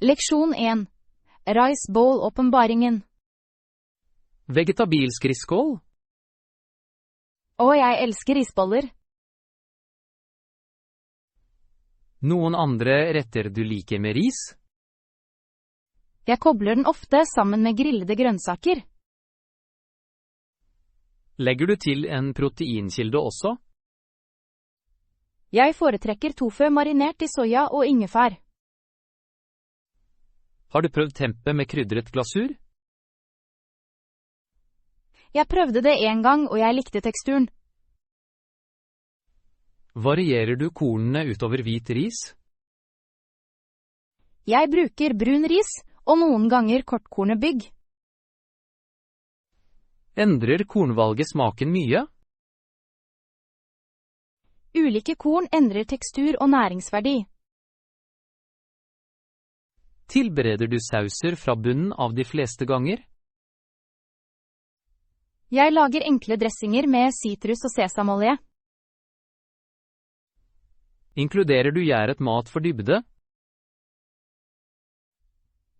Leksjon 1. Rice bowl-åpenbaringen. Vegetabilsk risskål? Å, jeg elsker risboller. Noen andre retter du liker med ris? Jeg kobler den ofte sammen med grillede grønnsaker. Legger du til en proteinkilde også? Jeg foretrekker tofu marinert i soya og ingefær. Har du prøvd tempe med krydret glasur? Jeg prøvde det en gang, og jeg likte teksturen. Varierer du kornene utover hvit ris? Jeg bruker brun ris, og noen ganger kortkornet bygg. Endrer kornvalget smaken mye? Ulike korn endrer tekstur og næringsverdi. Tilbereder du sauser fra bunnen av de fleste ganger? Jeg lager enkle dressinger med sitrus og sesamolje. Inkluderer du gjæret mat for dybde?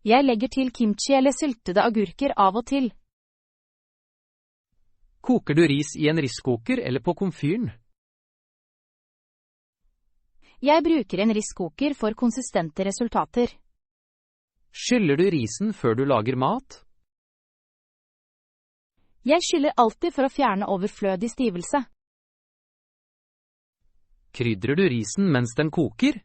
Jeg legger til kimchi eller syltede agurker av og til. Koker du ris i en riskoker eller på komfyren? Jeg bruker en riskoker for konsistente resultater. Skyller du risen før du lager mat? Jeg skyller alltid for å fjerne overflødig stivelse. Krydrer du risen mens den koker?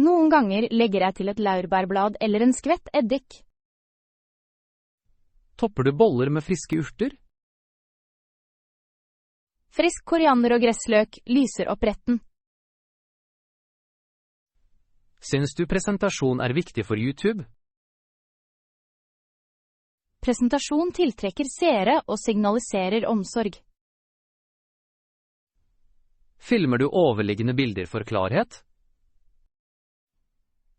Noen ganger legger jeg til et laurbærblad eller en skvett eddik. Topper du boller med friske urter? Frisk koriander og gressløk lyser opp retten. Syns du presentasjon er viktig for YouTube? Presentasjon tiltrekker seere og signaliserer omsorg. Filmer du overliggende bilder for klarhet?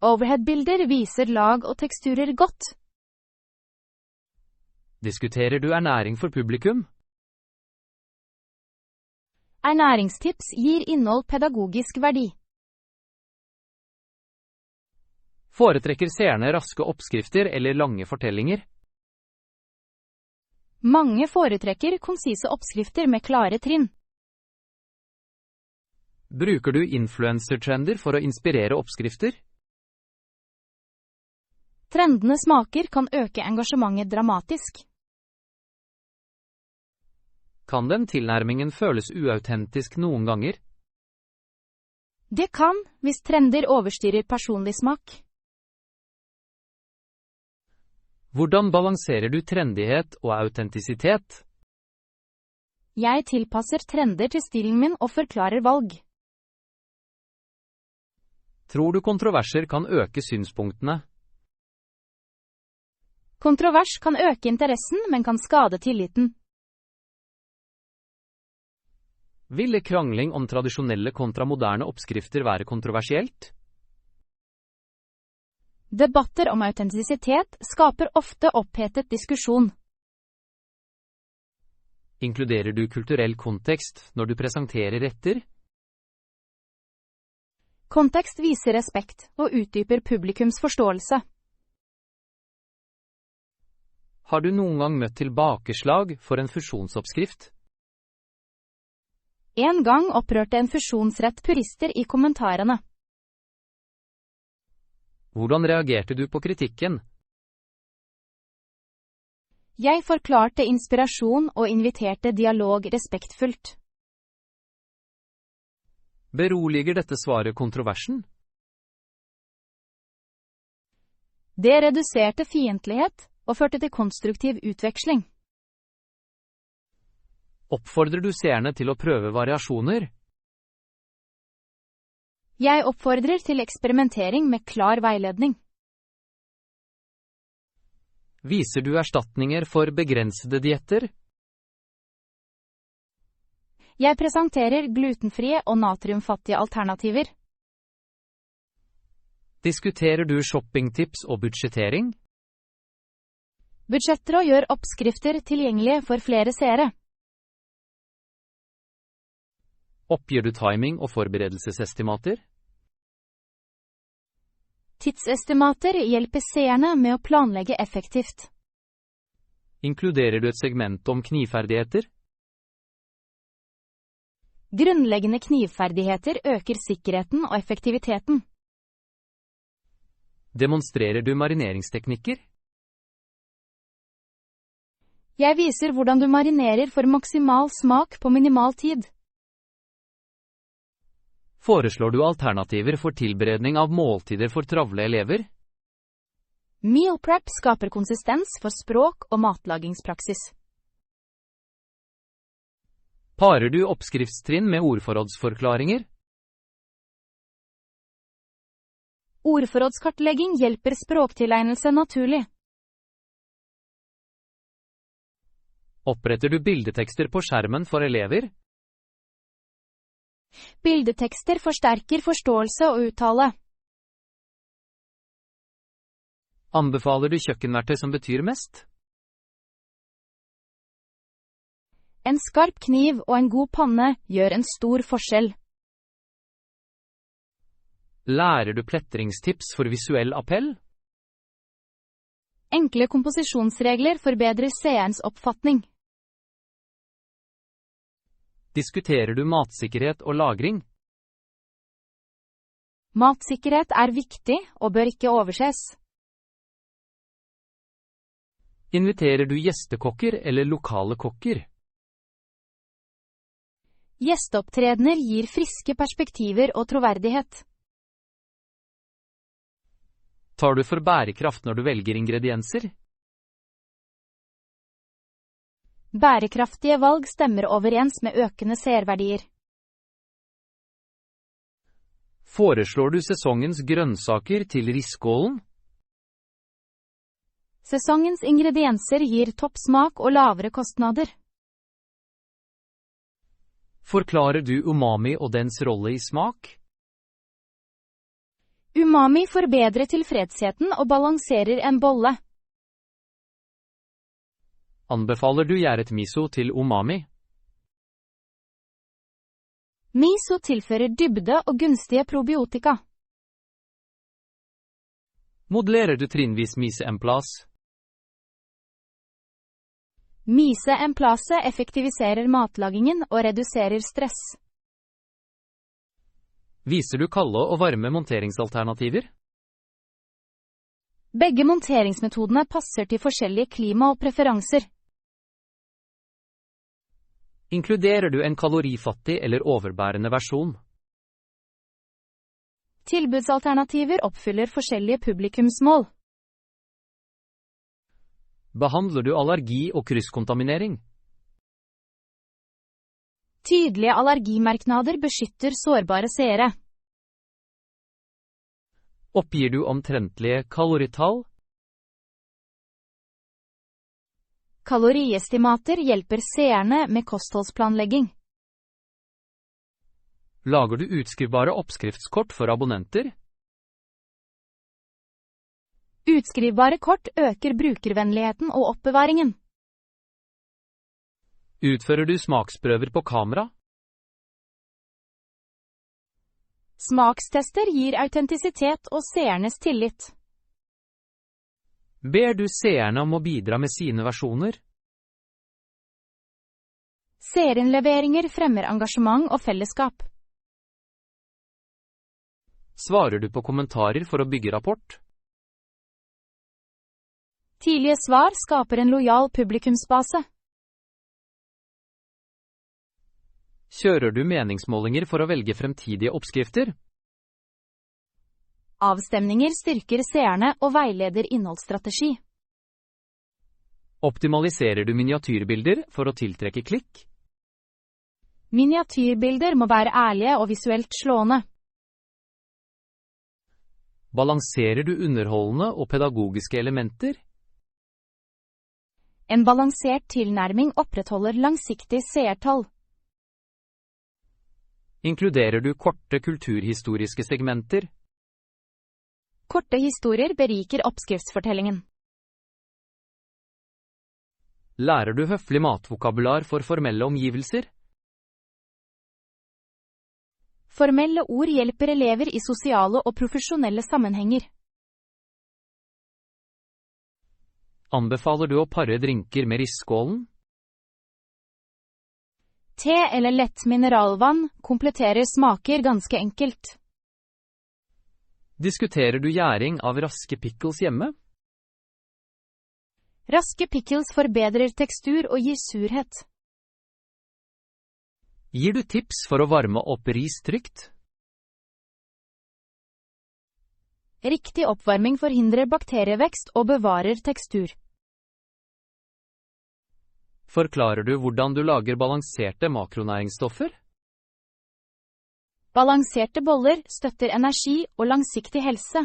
Overhead-bilder viser lag og teksturer godt. Diskuterer du ernæring for publikum? Ernæringstips gir innhold pedagogisk verdi. Foretrekker seerne raske oppskrifter eller lange fortellinger? Mange foretrekker konsise oppskrifter med klare trinn. Bruker du influencer-trender for å inspirere oppskrifter? Trendene smaker kan øke engasjementet dramatisk. Kan den tilnærmingen føles uautentisk noen ganger? Det kan, hvis trender overstyrer personlig smak. Hvordan balanserer du trendighet og autentisitet? Jeg tilpasser trender til stilen min og forklarer valg. Tror du kontroverser kan øke synspunktene? Kontrovers kan øke interessen, men kan skade tilliten. Ville krangling om tradisjonelle kontra moderne oppskrifter være kontroversielt? Debatter om autentisitet skaper ofte opphetet diskusjon. Inkluderer du kulturell kontekst når du presenterer retter? Kontekst viser respekt og utdyper publikums forståelse. Har du noen gang møtt tilbakeslag for en fusjonsoppskrift? En gang opprørte en fusjonsrett purister i kommentarene. Hvordan reagerte du på kritikken? Jeg forklarte inspirasjon og inviterte dialog respektfullt. Beroliger dette svaret kontroversen? Det reduserte fiendtlighet og førte til konstruktiv utveksling. Oppfordrer du seerne til å prøve variasjoner? Jeg oppfordrer til eksperimentering med klar veiledning. Viser du erstatninger for begrensede dietter? Jeg presenterer glutenfrie og natriumfattige alternativer. Diskuterer du shoppingtips og budsjettering? Budsjetter og gjør oppskrifter tilgjengelige for flere seere. Oppgir du timing og forberedelsesestimater? Tidsestimater hjelper seerne med å planlegge effektivt. Inkluderer du et segment om knivferdigheter? Grunnleggende knivferdigheter øker sikkerheten og effektiviteten. Demonstrerer du marineringsteknikker? Jeg viser hvordan du marinerer for maksimal smak på minimal tid. Foreslår du alternativer for tilberedning av måltider for travle elever? Meal prep skaper konsistens for språk og matlagingspraksis. Parer du oppskriftstrinn med ordforrådsforklaringer? Ordforrådskartlegging hjelper språktilegnelse naturlig. Oppretter du bildetekster på skjermen for elever? Bildetekster forsterker forståelse og uttale. Anbefaler du kjøkkenverktøy som betyr mest? En skarp kniv og en god panne gjør en stor forskjell. Lærer du pletringstips for visuell appell? Enkle komposisjonsregler forbedrer seerens oppfatning. Diskuterer du matsikkerhet og lagring? Matsikkerhet er viktig og bør ikke overses. Inviterer du gjestekokker eller lokale kokker? Gjesteopptredener gir friske perspektiver og troverdighet. Tar du for bærekraft når du velger ingredienser? Bærekraftige valg stemmer overens med økende seerverdier. Foreslår du sesongens grønnsaker til risskålen? Sesongens ingredienser gir topp smak og lavere kostnader. Forklarer du umami og dens rolle i smak? Umami forbedrer tilfredsheten og balanserer en bolle. Anbefaler du gjæret miso til umami? Miso tilfører dybde og gunstige probiotika. Modellerer du trinnvis mise en plass? Mise en place effektiviserer matlagingen og reduserer stress. Viser du kalde og varme monteringsalternativer? Begge monteringsmetodene passer til forskjellige klima og preferanser. Inkluderer du en kalorifattig eller overbærende versjon? Tilbudsalternativer oppfyller forskjellige publikumsmål. Behandler du allergi og krysskontaminering? Tydelige allergimerknader beskytter sårbare seere. Oppgir du omtrentlige kaloritall? Kaloriestimater hjelper seerne med kostholdsplanlegging. Lager du utskrivbare oppskriftskort for abonnenter? Utskrivbare kort øker brukervennligheten og oppbevaringen. Utfører du smaksprøver på kamera? Smakstester gir autentisitet og seernes tillit. Ber du seerne om å bidra med sine versjoner? Seerinnleveringer fremmer engasjement og fellesskap. Svarer du på kommentarer for å bygge rapport? Tidlige svar skaper en lojal publikumsbase. Kjører du meningsmålinger for å velge fremtidige oppskrifter? Avstemninger styrker seerne og veileder innholdsstrategi. Optimaliserer du miniatyrbilder for å tiltrekke klikk? Miniatyrbilder må være ærlige og visuelt slående. Balanserer du underholdende og pedagogiske elementer? En balansert tilnærming opprettholder langsiktig seertall. Inkluderer du korte kulturhistoriske segmenter? Korte historier beriker oppskriftsfortellingen. Lærer du høflig matvokabular for formelle omgivelser? Formelle ord hjelper elever i sosiale og profesjonelle sammenhenger. Anbefaler du å pare drinker med risskålen? Te eller lett mineralvann kompletterer smaker ganske enkelt. Diskuterer du gjæring av raske pickles hjemme? Raske pickles forbedrer tekstur og gir surhet. Gir du tips for å varme opp ris trygt? Riktig oppvarming forhindrer bakterievekst og bevarer tekstur. Forklarer du hvordan du lager balanserte makronæringsstoffer? Balanserte boller støtter energi og langsiktig helse.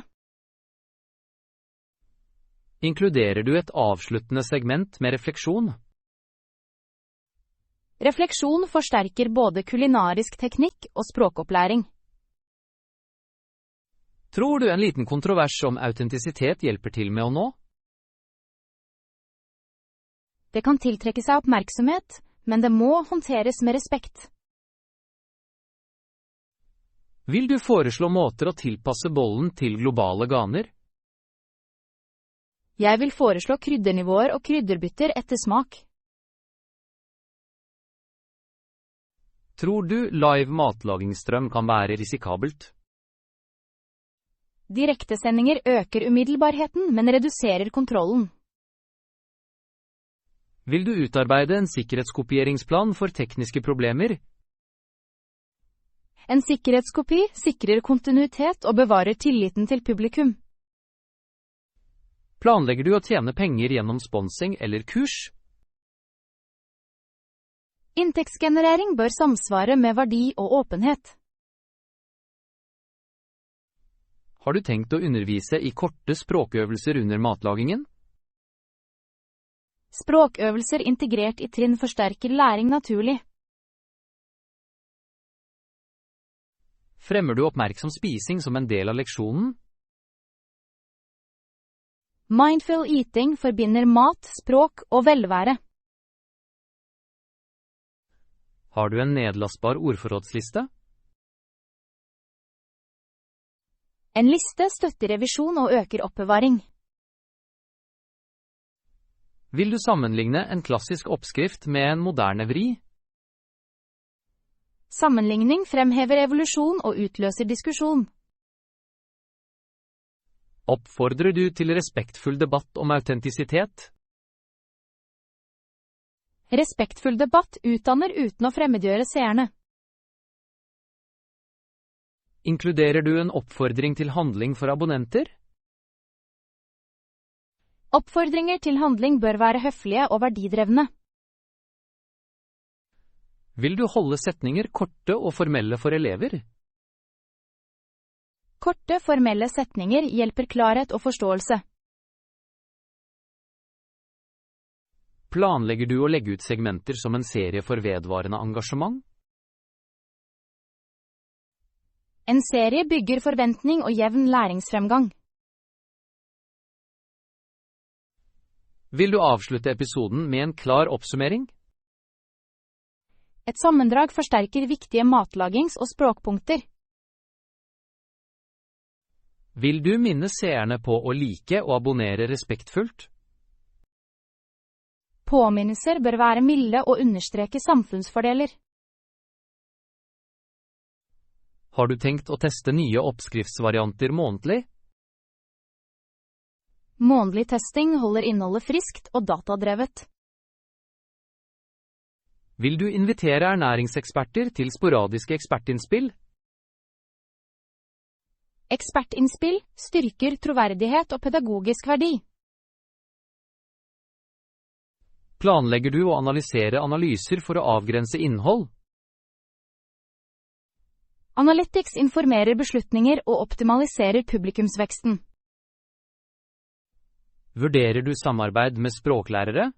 Inkluderer du et avsluttende segment med refleksjon? Refleksjon forsterker både kulinarisk teknikk og språkopplæring. Tror du en liten kontrovers om autentisitet hjelper til med å nå? Det kan tiltrekke seg oppmerksomhet, men det må håndteres med respekt. Vil du foreslå måter å tilpasse bollen til globale ganer? Jeg vil foreslå kryddernivåer og krydderbytter etter smak. Tror du live matlagingsstrøm kan være risikabelt? Direktesendinger øker umiddelbarheten, men reduserer kontrollen. Vil du utarbeide en sikkerhetskopieringsplan for tekniske problemer? En sikkerhetskopi sikrer kontinuitet og bevarer tilliten til publikum. Planlegger du å tjene penger gjennom sponsing eller kurs? Inntektsgenerering bør samsvare med verdi og åpenhet. Har du tenkt å undervise i korte språkøvelser under matlagingen? Språkøvelser integrert i trinn forsterker læring naturlig. Fremmer du oppmerksom spising som en del av leksjonen? Mindful eating forbinder mat, språk og velvære. Har du en nedlastbar ordforrådsliste? En liste støtter revisjon og øker oppbevaring. Vil du sammenligne en klassisk oppskrift med en moderne vri? Sammenligning fremhever evolusjon og utløser diskusjon. Oppfordrer du til respektfull debatt om autentisitet? Respektfull debatt utdanner uten å fremmedgjøre seerne. Inkluderer du en oppfordring til handling for abonnenter? Oppfordringer til handling bør være høflige og verdidrevne. Vil du holde setninger korte og formelle for elever? Korte, formelle setninger hjelper klarhet og forståelse. Planlegger du å legge ut segmenter som en serie for vedvarende engasjement? En serie bygger forventning og jevn læringsfremgang. Vil du avslutte episoden med en klar oppsummering? Et sammendrag forsterker viktige matlagings- og språkpunkter. Vil du minne seerne på å like og abonnere respektfullt? Påminnelser bør være milde og understreke samfunnsfordeler. Har du tenkt å teste nye oppskriftsvarianter månedlig? Månedlig testing holder innholdet friskt og datadrevet. Vil du invitere ernæringseksperter til sporadiske ekspertinnspill? Ekspertinnspill styrker troverdighet og pedagogisk verdi. Planlegger du å analysere analyser for å avgrense innhold? Analytics informerer beslutninger og optimaliserer publikumsveksten. Vurderer du samarbeid med språklærere?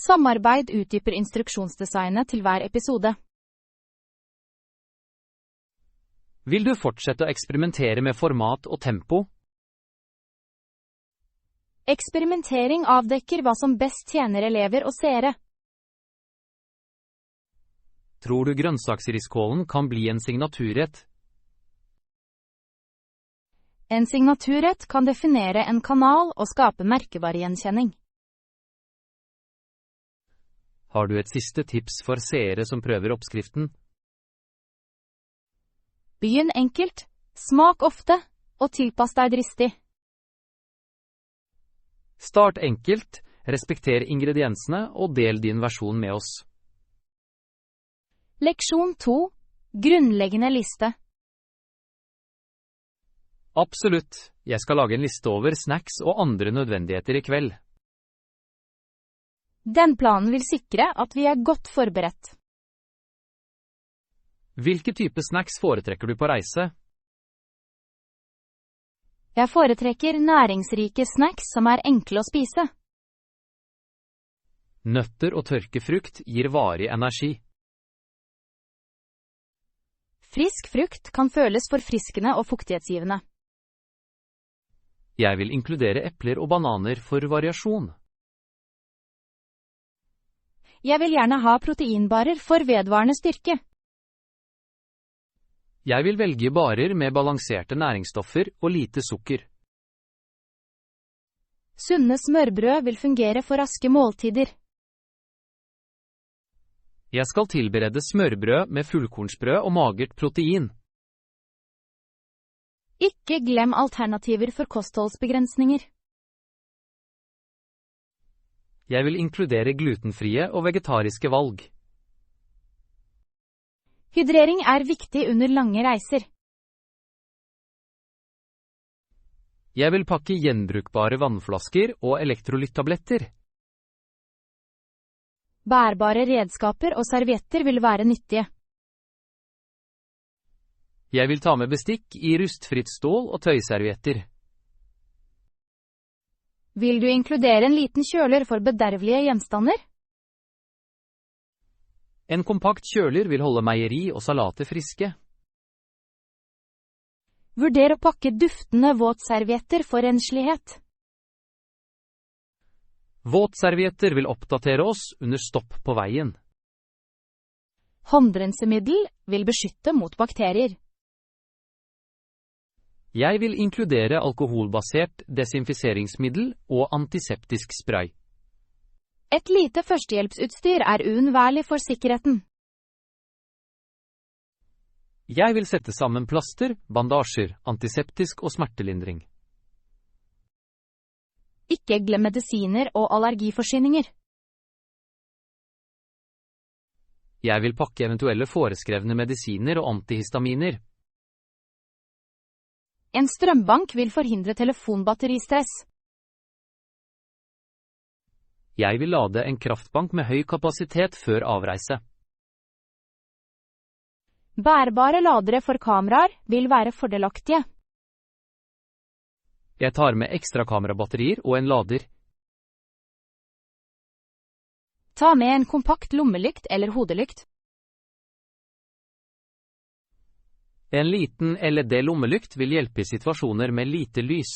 Samarbeid utdyper instruksjonsdesignet til hver episode. Vil du fortsette å eksperimentere med format og tempo? Eksperimentering avdekker hva som best tjener elever og seere. Tror du grønnsaksrisskålen kan bli en signaturrett? En signaturrett kan definere en kanal og skape merkevaregjenkjenning. Har du et siste tips for seere som prøver oppskriften? Begynn enkelt, smak ofte, og tilpass deg dristig. Start enkelt, respekter ingrediensene og del din versjon med oss. Leksjon 2. Grunnleggende liste. Absolutt, jeg skal lage en liste over snacks og andre nødvendigheter i kveld. Den planen vil sikre at vi er godt forberedt. Hvilke type snacks foretrekker du på reise? Jeg foretrekker næringsrike snacks som er enkle å spise. Nøtter og tørkefrukt gir varig energi. Frisk frukt kan føles forfriskende og fuktighetsgivende. Jeg vil inkludere epler og bananer for variasjon. Jeg vil gjerne ha proteinbarer for vedvarende styrke. Jeg vil velge barer med balanserte næringsstoffer og lite sukker. Sunne smørbrød vil fungere for raske måltider. Jeg skal tilberede smørbrød med fullkornsbrød og magert protein. Ikke glem alternativer for kostholdsbegrensninger. Jeg vil inkludere glutenfrie og vegetariske valg. Hydrering er viktig under lange reiser. Jeg vil pakke gjenbrukbare vannflasker og elektrolyttabletter. Bærbare redskaper og servietter vil være nyttige. Jeg vil ta med bestikk i rustfritt stål og tøyservietter. Vil du inkludere en liten kjøler for bedervelige gjenstander? En kompakt kjøler vil holde meieri og salater friske. Vurder å pakke duftende våtservietter for renslighet. Våtservietter vil oppdatere oss under stopp på veien. Håndrensemiddel vil beskytte mot bakterier. Jeg vil inkludere alkoholbasert desinfiseringsmiddel og antiseptisk spray. Et lite førstehjelpsutstyr er uunnværlig for sikkerheten. Jeg vil sette sammen plaster, bandasjer, antiseptisk og smertelindring. Ikke glem medisiner og allergiforsyninger. Jeg vil pakke eventuelle foreskrevne medisiner og antihistaminer. En strømbank vil forhindre telefonbatteristress. Jeg vil lade en kraftbank med høy kapasitet før avreise. Bærbare ladere for kameraer vil være fordelaktige. Jeg tar med ekstra kamerabatterier og en lader. Ta med en kompakt lommelykt eller hodelykt. En liten LED-lommelykt vil hjelpe i situasjoner med lite lys.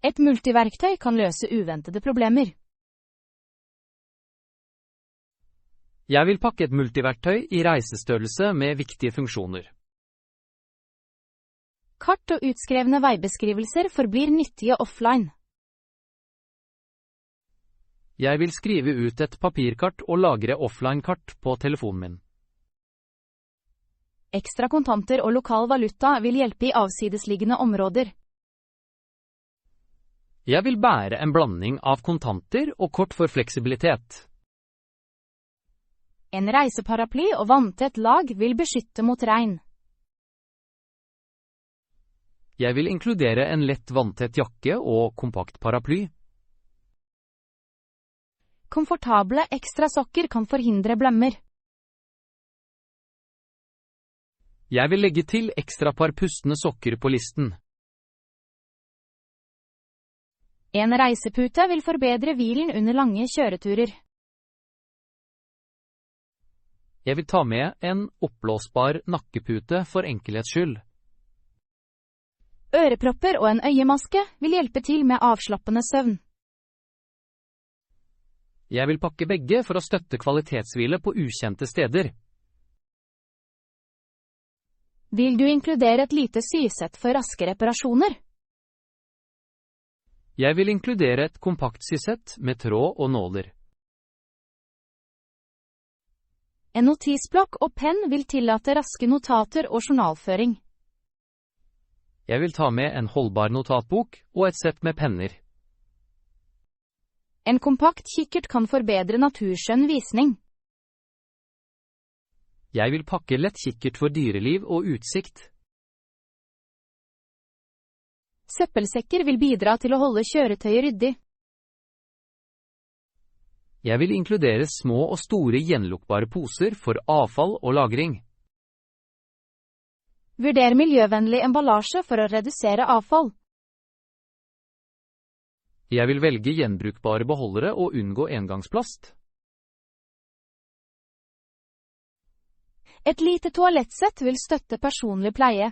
Et multiverktøy kan løse uventede problemer. Jeg vil pakke et multiverktøy i reisestørrelse med viktige funksjoner. Kart og utskrevne veibeskrivelser forblir nyttige offline. Jeg vil skrive ut et papirkart og lagre offline-kart på telefonen min. Ekstra kontanter og lokal valuta vil hjelpe i avsidesliggende områder. Jeg vil bære en blanding av kontanter og kort for fleksibilitet. En reiseparaply og vanntett lag vil beskytte mot regn. Jeg vil inkludere en lett vanntett jakke og kompakt paraply. Komfortable ekstra sokker kan forhindre blemmer. Jeg vil legge til ekstra par pustende sokker på listen. En reisepute vil forbedre hvilen under lange kjøreturer. Jeg vil ta med en oppblåsbar nakkepute for enkelhets skyld. Ørepropper og en øyemaske vil hjelpe til med avslappende søvn. Jeg vil pakke begge for å støtte kvalitetshvile på ukjente steder. Vil du inkludere et lite sysett for raske reparasjoner? Jeg vil inkludere et kompaktsysett med tråd og nåler. En notisblokk og penn vil tillate raske notater og journalføring. Jeg vil ta med en holdbar notatbok og et sett med penner. En kompakt kikkert kan forbedre naturskjønn visning. Jeg vil pakke lett kikkert for dyreliv og utsikt. Søppelsekker vil bidra til å holde kjøretøyet ryddig. Jeg vil inkludere små og store gjenlukkbare poser for avfall og lagring. Vurder miljøvennlig emballasje for å redusere avfall. Jeg vil velge gjenbrukbare beholdere og unngå engangsplast. Et lite toalettsett vil støtte personlig pleie.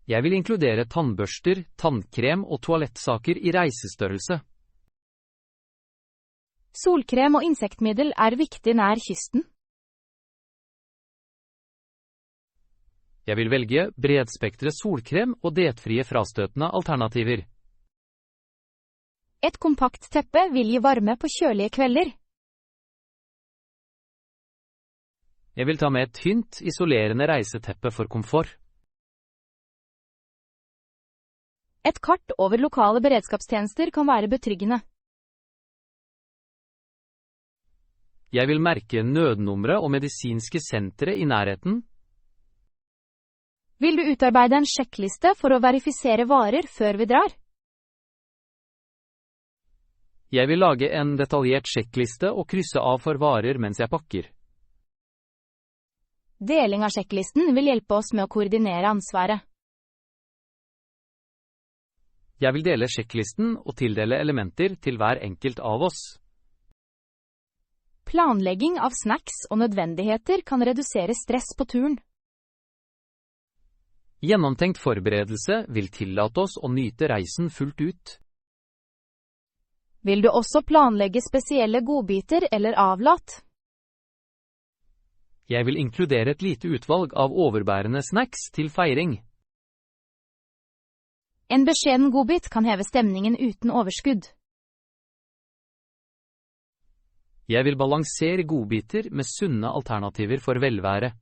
Jeg vil inkludere tannbørster, tannkrem og toalettsaker i reisestørrelse. Solkrem og insektmiddel er viktig nær kysten. Jeg vil velge bredspektret solkrem og dietfrie frastøtende alternativer. Et kompakt teppe vil gi varme på kjølige kvelder. Jeg vil ta med et tynt, isolerende reiseteppe for komfort. Et kart over lokale beredskapstjenester kan være betryggende. Jeg vil merke nødnumre og medisinske sentre i nærheten. Vil du utarbeide en sjekkliste for å verifisere varer før vi drar? Jeg vil lage en detaljert sjekkliste og krysse av for varer mens jeg pakker. Deling av sjekklisten vil hjelpe oss med å koordinere ansvaret. Jeg vil dele sjekklisten og tildele elementer til hver enkelt av oss. Planlegging av snacks og nødvendigheter kan redusere stress på turen. Gjennomtenkt forberedelse vil tillate oss å nyte reisen fullt ut. Vil du også planlegge spesielle godbiter eller avlat? Jeg vil inkludere et lite utvalg av overbærende snacks til feiring. En beskjeden godbit kan heve stemningen uten overskudd. Jeg vil balansere godbiter med sunne alternativer for velvære.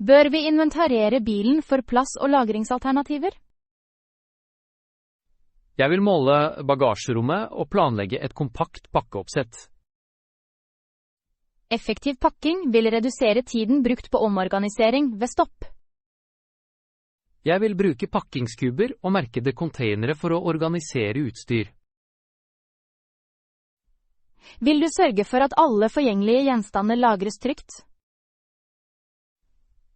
Bør vi inventarere bilen for plass- og lagringsalternativer? Jeg vil måle bagasjerommet og planlegge et kompakt pakkeoppsett. Effektiv pakking vil redusere tiden brukt på omorganisering ved stopp. Jeg vil bruke pakkingskuber og merkede containere for å organisere utstyr. Vil du sørge for at alle forgjengelige gjenstander lagres trygt?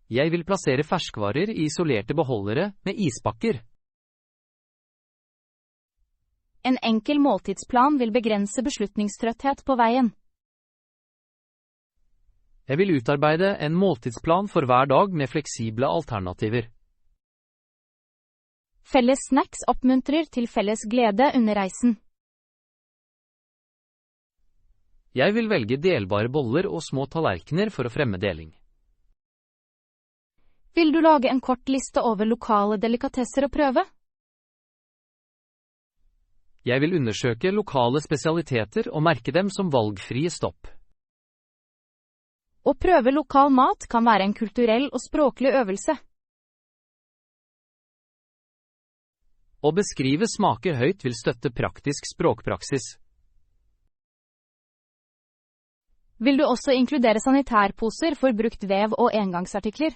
Jeg vil plassere ferskvarer i isolerte beholdere med ispakker. En enkel måltidsplan vil begrense beslutningstrøtthet på veien. Jeg vil utarbeide en måltidsplan for hver dag med fleksible alternativer. Felles snacks oppmuntrer til felles glede under reisen. Jeg vil velge delbare boller og små tallerkener for å fremme deling. Vil du lage en kort liste over lokale delikatesser å prøve? Jeg vil undersøke lokale spesialiteter og merke dem som valgfrie stopp. Å prøve lokal mat kan være en kulturell og språklig øvelse. Å beskrive smaker høyt vil støtte praktisk språkpraksis. Vil du også inkludere sanitærposer for brukt vev og engangsartikler?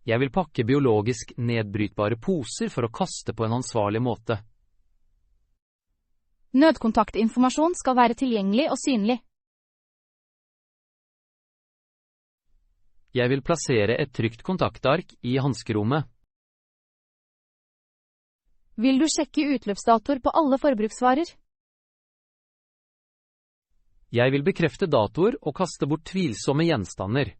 Jeg vil pakke biologisk nedbrytbare poser for å kaste på en ansvarlig måte. Nødkontaktinformasjon skal være tilgjengelig og synlig. Jeg vil plassere et trygt kontaktark i hanskerommet. Vil du sjekke utløpsdatoer på alle forbruksvarer? Jeg vil bekrefte datoer og kaste bort tvilsomme gjenstander.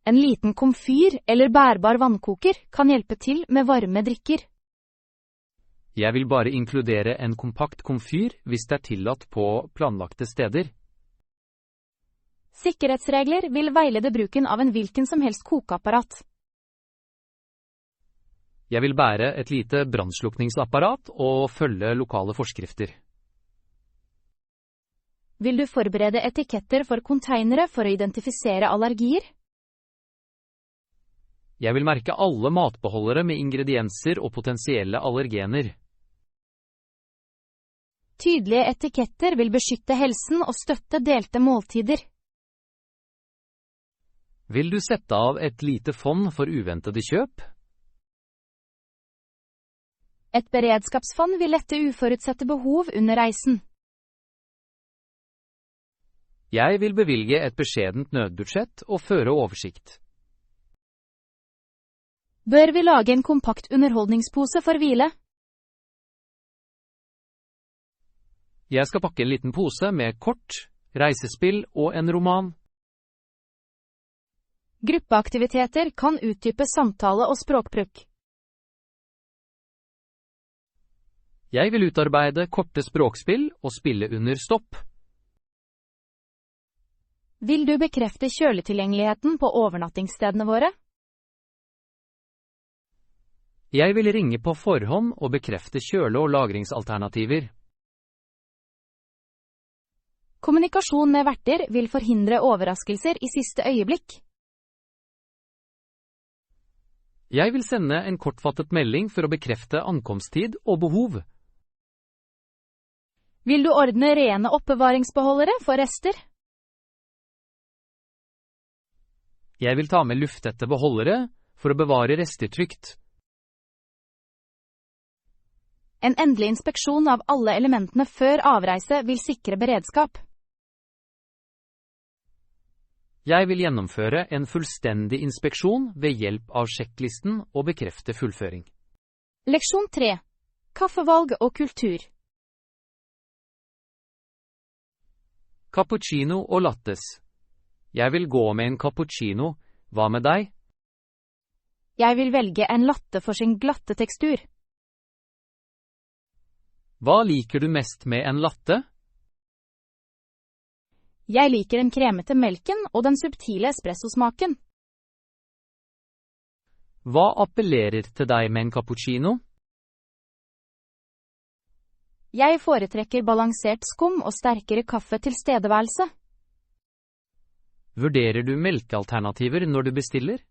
En liten komfyr eller bærbar vannkoker kan hjelpe til med varme drikker. Jeg vil bare inkludere en kompakt komfyr hvis det er tillatt på planlagte steder. Sikkerhetsregler vil veilede bruken av en hvilken som helst kokeapparat. Jeg vil bære et lite brannslukningsapparat og følge lokale forskrifter. Vil du forberede etiketter for konteinere for å identifisere allergier? Jeg vil merke alle matbeholdere med ingredienser og potensielle allergener. Tydelige etiketter vil beskytte helsen og støtte delte måltider. Vil du sette av et lite fond for uventede kjøp? Et beredskapsfond vil lette uforutsette behov under reisen. Jeg vil bevilge et beskjedent nødbudsjett og føre oversikt. Bør vi lage en kompakt underholdningspose for hvile? Jeg skal pakke en liten pose med kort, reisespill og en roman. Gruppeaktiviteter kan utdype samtale og språkbruk. Jeg vil utarbeide korte språkspill og spille under stopp. Vil du bekrefte kjøletilgjengeligheten på overnattingsstedene våre? Jeg vil ringe på forhånd og bekrefte kjøle- og lagringsalternativer. Kommunikasjon med verter vil forhindre overraskelser i siste øyeblikk. Jeg vil sende en kortfattet melding for å bekrefte ankomsttid og behov. Vil du ordne rene oppbevaringsbeholdere for rester? Jeg vil ta med lufttette beholdere for å bevare rester trygt. En endelig inspeksjon av alle elementene før avreise vil sikre beredskap. Jeg vil gjennomføre en fullstendig inspeksjon ved hjelp av sjekklisten og bekrefte fullføring. Leksjon 3. Kaffevalg og kultur. Cappuccino og lattes. Jeg vil gå med en cappuccino. Hva med deg? Jeg vil velge en latte for sin glatte tekstur. Hva liker du mest med en latte? Jeg liker den kremete melken og den subtile espressosmaken. Hva appellerer til deg med en cappuccino? Jeg foretrekker balansert skum og sterkere kaffe-tilstedeværelse. Vurderer du melkealternativer når du bestiller?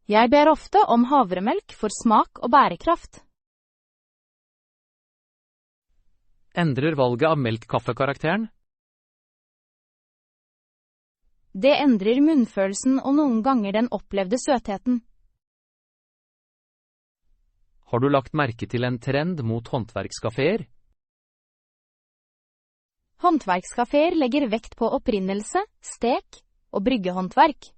Jeg ber ofte om havremelk for smak og bærekraft. Endrer valget av melk kaffekarakteren? Det endrer munnfølelsen og noen ganger den opplevde søtheten. Har du lagt merke til en trend mot håndverkskaféer? Håndverkskaféer legger vekt på opprinnelse, stek og bryggehåndverk.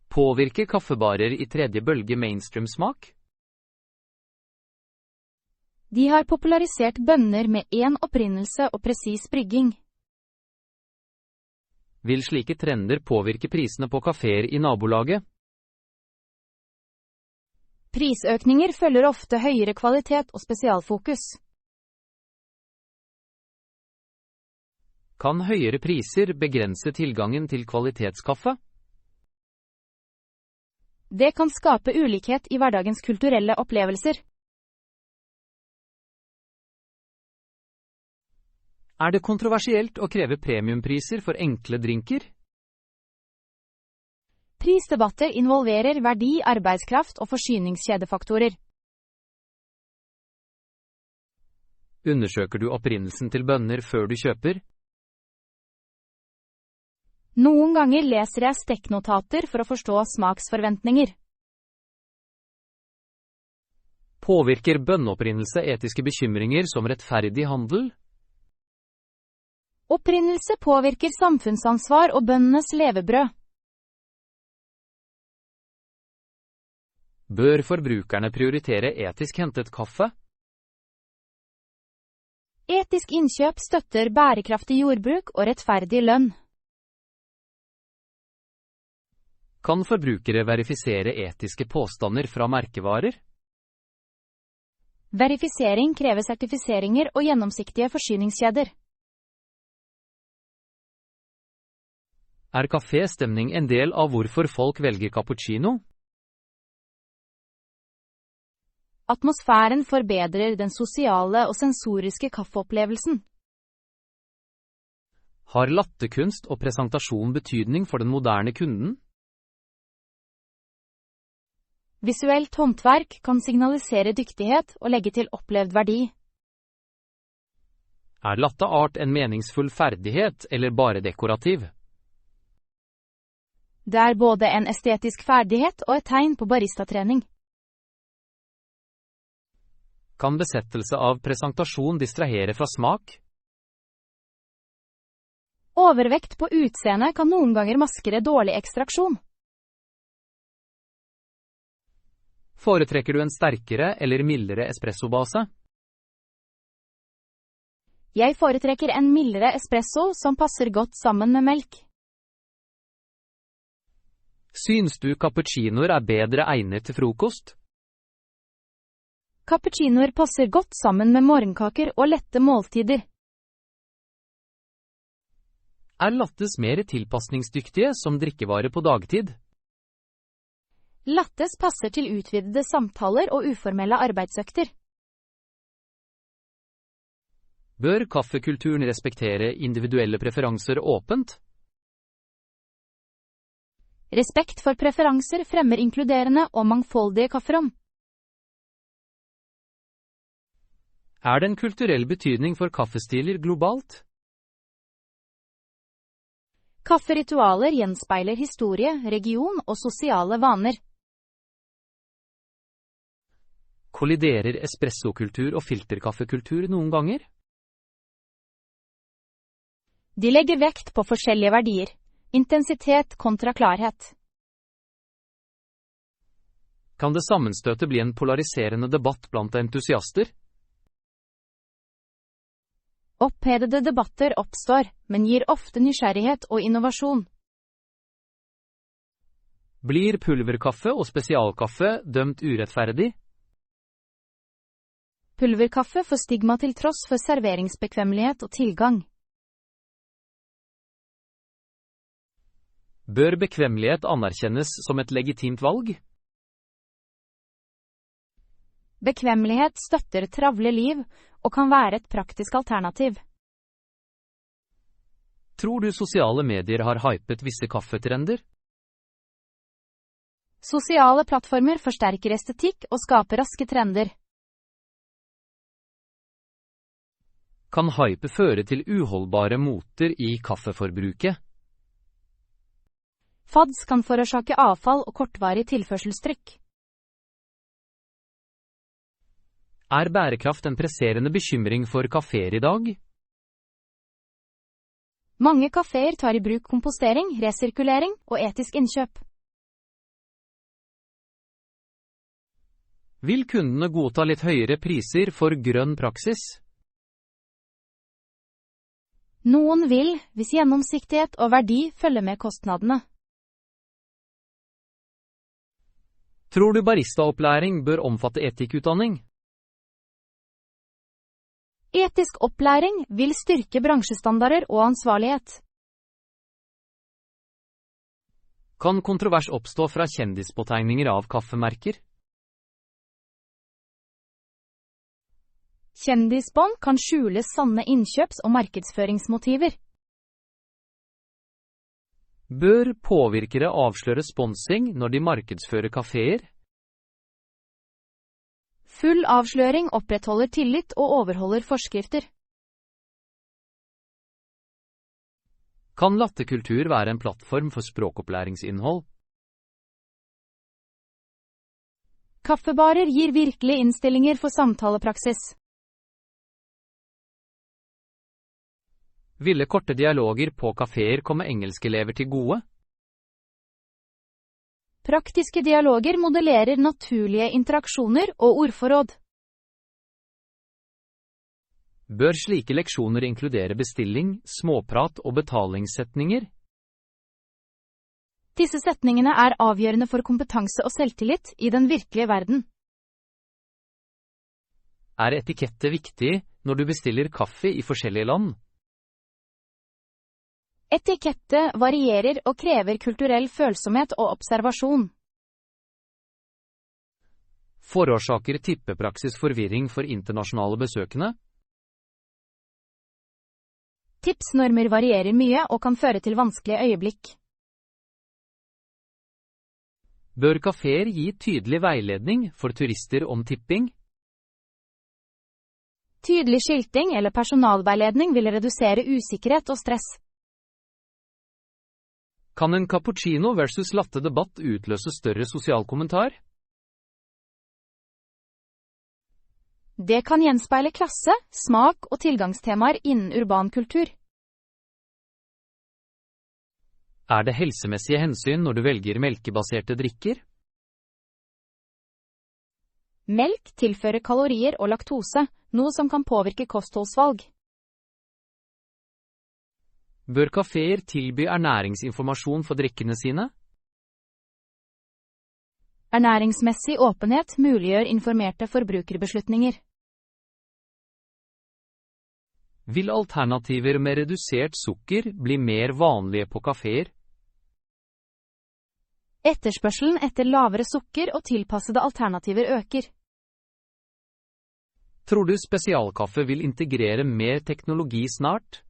Påvirker kaffebarer i tredje bølge mainstream-smak? De har popularisert bønner med én opprinnelse og presis brygging. Vil slike trender påvirke prisene på kaféer i nabolaget? Prisøkninger følger ofte høyere kvalitet og spesialfokus. Kan høyere priser begrense tilgangen til kvalitetskaffe? Det kan skape ulikhet i hverdagens kulturelle opplevelser. Er det kontroversielt å kreve premiumpriser for enkle drinker? Prisdebatter involverer verdi, arbeidskraft og forsyningskjedefaktorer. Undersøker du opprinnelsen til bønner før du kjøper? Noen ganger leser jeg stekknotater for å forstå smaksforventninger. Påvirker bønneopprinnelse etiske bekymringer som rettferdig handel? Opprinnelse påvirker samfunnsansvar og bøndenes levebrød. Bør forbrukerne prioritere etisk hentet kaffe? Etisk innkjøp støtter bærekraftig jordbruk og rettferdig lønn. Kan forbrukere verifisere etiske påstander fra merkevarer? Verifisering krever sertifiseringer og gjennomsiktige forsyningskjeder. Er kaféstemning en del av hvorfor folk velger cappuccino? Atmosfæren forbedrer den sosiale og sensoriske kaffeopplevelsen. Har latterkunst og presentasjon betydning for den moderne kunden? Visuelt håndverk kan signalisere dyktighet og legge til opplevd verdi. Er latte art en meningsfull ferdighet eller bare dekorativ? Det er både en estetisk ferdighet og et tegn på baristatrening. Kan besettelse av presentasjon distrahere fra smak? Overvekt på utseende kan noen ganger maskere dårlig ekstraksjon. Foretrekker du en sterkere eller mildere espressobase? Jeg foretrekker en mildere espresso som passer godt sammen med melk. Syns du cappuccinoer er bedre egnet til frokost? Cappuccinoer passer godt sammen med morgenkaker og lette måltider. Er lattes mer tilpasningsdyktige som drikkevare på dagtid? Lattes passer til utvidede samtaler og uformelle arbeidsøkter. Bør kaffekulturen respektere individuelle preferanser åpent? Respekt for preferanser fremmer inkluderende og mangfoldige kafferom. Er det en kulturell betydning for kaffestiler globalt? Kafferitualer gjenspeiler historie, region og sosiale vaner. Kolliderer espressokultur og filterkaffekultur noen ganger? De legger vekt på forskjellige verdier. Intensitet kontra klarhet. Kan det sammenstøte bli en polariserende debatt blant entusiaster? Opphedede debatter oppstår, men gir ofte nysgjerrighet og innovasjon. Blir pulverkaffe og spesialkaffe dømt urettferdig? Pulverkaffe får stigma til tross for serveringsbekvemmelighet og tilgang. Bør bekvemmelighet anerkjennes som et legitimt valg? Bekvemmelighet støtter travle liv og kan være et praktisk alternativ. Tror du sosiale medier har hypet visse kaffetrender? Sosiale plattformer forsterker estetikk og skaper raske trender. Kan hype føre til uholdbare moter i kaffeforbruket? Fads kan forårsake avfall og kortvarig tilførselstrykk. Er bærekraft en presserende bekymring for kaféer i dag? Mange kaféer tar i bruk kompostering, resirkulering og etisk innkjøp. Vil kundene godta litt høyere priser for grønn praksis? Noen vil, hvis gjennomsiktighet og verdi følger med kostnadene. Tror du baristaopplæring bør omfatte etikkutdanning? Etisk opplæring vil styrke bransjestandarder og ansvarlighet. Kan kontrovers oppstå fra kjendispåtegninger av kaffemerker? Kjendisbånd kan skjule sanne innkjøps- og markedsføringsmotiver. Bør påvirkere avsløre sponsing når de markedsfører kaféer? Full avsløring opprettholder tillit og overholder forskrifter. Kan latterkultur være en plattform for språkopplæringsinnhold? Kaffebarer gir virkelige innstillinger for samtalepraksis. Ville korte dialoger på kaféer komme engelskelever til gode? Praktiske dialoger modellerer naturlige interaksjoner og ordforråd. Bør slike leksjoner inkludere bestilling, småprat og betalingssetninger? Disse setningene er avgjørende for kompetanse og selvtillit i den virkelige verden. Er etikette viktig når du bestiller kaffe i forskjellige land? Etikette varierer og krever kulturell følsomhet og observasjon. Forårsaker tippepraksis forvirring for internasjonale besøkende? Tipsnormer varierer mye og kan føre til vanskelige øyeblikk. Bør kaféer gi tydelig veiledning for turister om tipping? Tydelig skilting eller personalveiledning vil redusere usikkerhet og stress. Kan en cappuccino versus latte debatt utløse større sosial kommentar? Det kan gjenspeile klasse, smak og tilgangstemaer innen urban kultur. Er det helsemessige hensyn når du velger melkebaserte drikker? Melk tilfører kalorier og laktose, noe som kan påvirke kostholdsvalg. Bør kaféer tilby ernæringsinformasjon for drikkene sine? Ernæringsmessig åpenhet muliggjør informerte forbrukerbeslutninger. Vil alternativer med redusert sukker bli mer vanlige på kaféer? Etterspørselen etter lavere sukker og tilpassede alternativer øker. Tror du spesialkaffe vil integrere mer teknologi snart?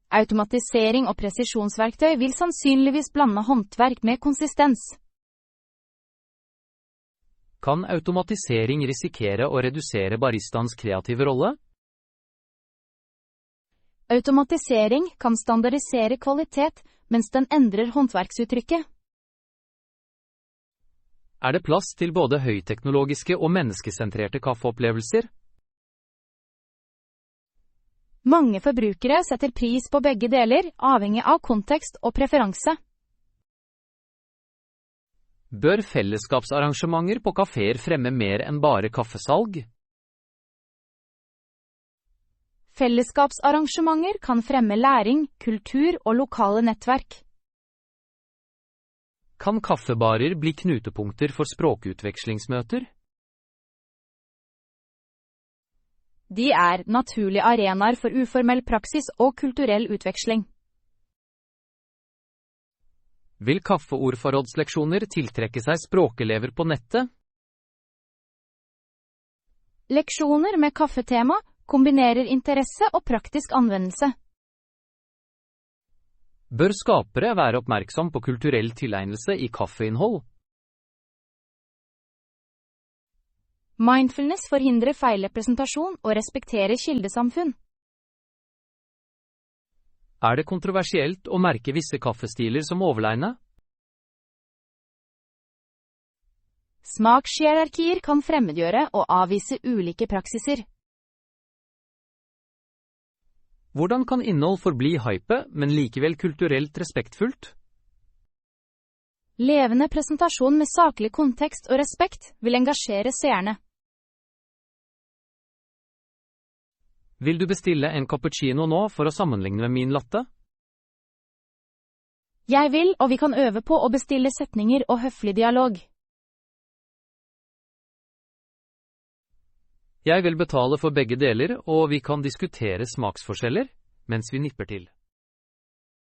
Automatisering og presisjonsverktøy vil sannsynligvis blande håndverk med konsistens. Kan automatisering risikere å redusere baristaens kreative rolle? Automatisering kan standardisere kvalitet, mens den endrer håndverksuttrykket. Er det plass til både høyteknologiske og menneskesentrerte kaffeopplevelser? Mange forbrukere setter pris på begge deler, avhengig av kontekst og preferanse. Bør fellesskapsarrangementer på kaféer fremme mer enn bare kaffesalg? Fellesskapsarrangementer kan fremme læring, kultur og lokale nettverk. Kan kaffebarer bli knutepunkter for språkutvekslingsmøter? De er naturlige arenaer for uformell praksis og kulturell utveksling. Vil kaffeordforrådsleksjoner tiltrekke seg språkelever på nettet? Leksjoner med kaffetema kombinerer interesse og praktisk anvendelse. Bør skapere være oppmerksom på kulturell tilegnelse i kaffeinnhold? Mindfulness forhindrer feilrepresentasjon og respekterer kildesamfunn. Er det kontroversielt å merke visse kaffestiler som overlegne? Smakshierarkier kan fremmedgjøre og avvise ulike praksiser. Hvordan kan innhold forbli hype, men likevel kulturelt respektfullt? Levende presentasjon med saklig kontekst og respekt vil engasjere seerne. Vil du bestille en cappuccino nå for å sammenligne med min latte? Jeg vil, og vi kan øve på å bestille setninger og høflig dialog. Jeg vil betale for begge deler, og vi kan diskutere smaksforskjeller mens vi nipper til.